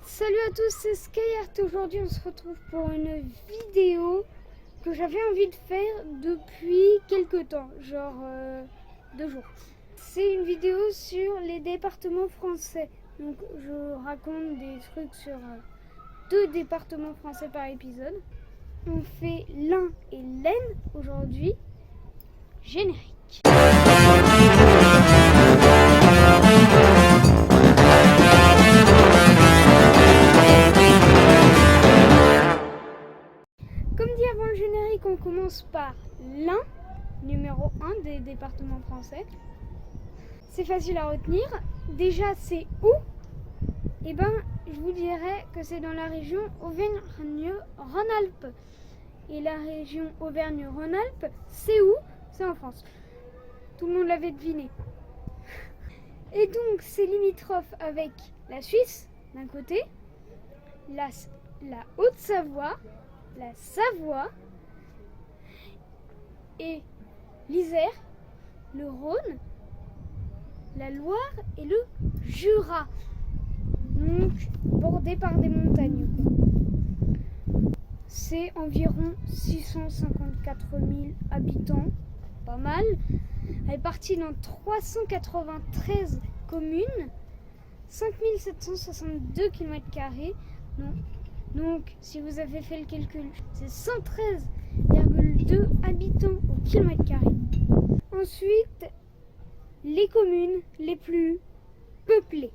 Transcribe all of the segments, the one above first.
Salut à tous, c'est Skyheart. Aujourd'hui on se retrouve pour une vidéo que j'avais envie de faire depuis quelques temps, genre 2 jours. C'est une vidéo sur les départements français. Donc je raconte des trucs sur 2 départements français par épisode. On fait l'Ain et l'Aisne aujourd'hui. Générique. Comme dit avant le générique, on commence par l'Ain, numéro 1 des départements français. C'est facile à retenir. Déjà, c'est où? Eh ben, je vous dirais que c'est dans la région Auvergne-Rhône-Alpes. Et la région Auvergne-Rhône-Alpes, c'est où? C'est en France. Tout le monde l'avait deviné. Et donc, c'est limitrophe avec la Suisse, d'un côté, la Haute-Savoie, la Savoie et l'Isère, le Rhône, la Loire et le Jura. Donc bordé par des montagnes, quoi. C'est environ 654 000 habitants, pas mal. Elle est partie dans 393 communes, 5762 km². Donc, si vous avez fait le calcul, c'est 113,2 habitants au km². Ensuite, les communes les plus peuplées.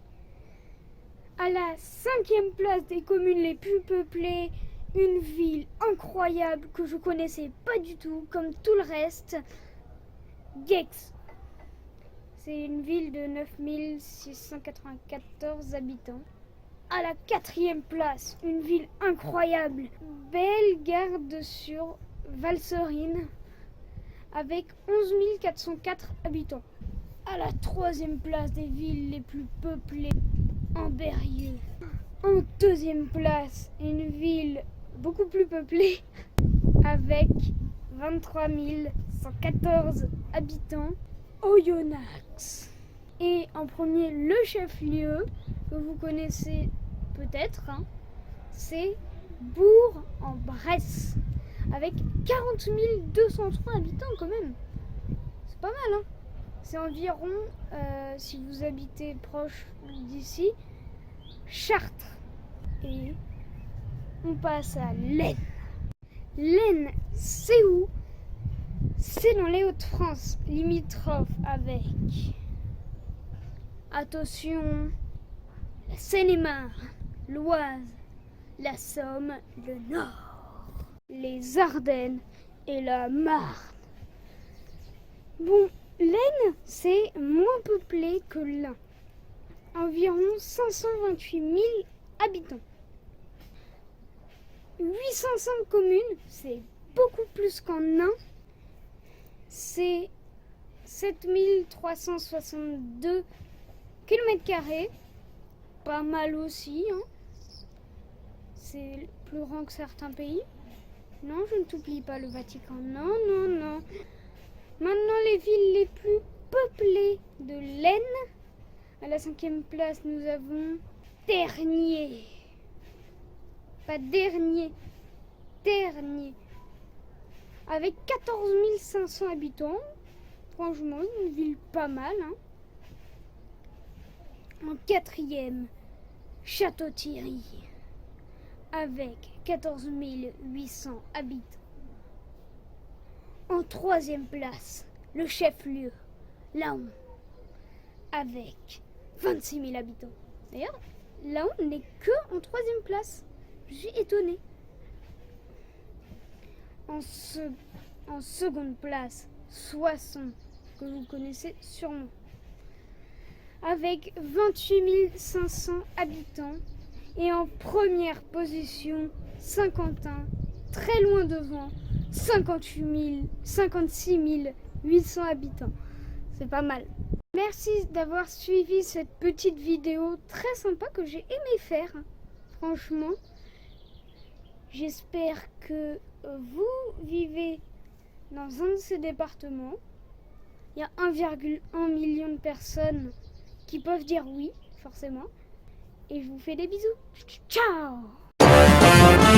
À la 5e place des communes les plus peuplées, une ville incroyable que je connaissais pas du tout, comme tout le reste, Gex. C'est une ville de 9694 habitants. À la 4e place, une ville incroyable, Bellegarde-sur-Valserine, avec 11 404 habitants. À la 3e place des villes les plus peuplées, Ambérieu. En 2e place, une ville beaucoup plus peuplée, avec 23 114 habitants, Oyonnax. Et en premier, le chef-lieu, que vous connaissez peut-être, c'est Bourg-en-Bresse, avec 40 203 habitants quand même. C'est pas mal, hein. C'est environ, si vous habitez proche d'ici, Chartres. Et on passe à l'Aisne. L'Aisne, c'est où? C'est dans les Hauts-de-France, limitrophe avec, attention, la Seine-et-Marne, l'Oise, la Somme, le Nord, les Ardennes et la Marne. Bon, l'Aisne, c'est moins peuplé que l'Ain. Environ 528 000 habitants. 805 communes, c'est beaucoup plus qu'en Ain. C'est 7362 km². Pas mal aussi, hein. C'est plus grand que certains pays. Non, je ne t'oublie pas le Vatican. Non, non, non. Maintenant, les villes les plus peuplées de l'Aisne. À la 5e place, nous avons Tergnier. Pas dernier, Tergnier. Avec 14 500 habitants. Franchement, une ville pas mal, hein. En 4e, Château-Thierry, avec 14 800 habitants. En 3e place, le chef-lieu, Laon, avec 26 000 habitants. D'ailleurs, Laon n'est que en 3e place. Je suis étonnée. En seconde place, Soissons, que vous connaissez sûrement, avec 28 500 habitants. Et en première position, Saint-Quentin, très loin devant, 56 800 habitants. C'est pas mal. Merci d'avoir suivi cette petite vidéo très sympa que j'ai aimé faire. Franchement, j'espère que vous vivez dans un de ces départements. Il y a 1,1 million de personnes qui peuvent dire oui, forcément. Et je vous fais des bisous. Ciao!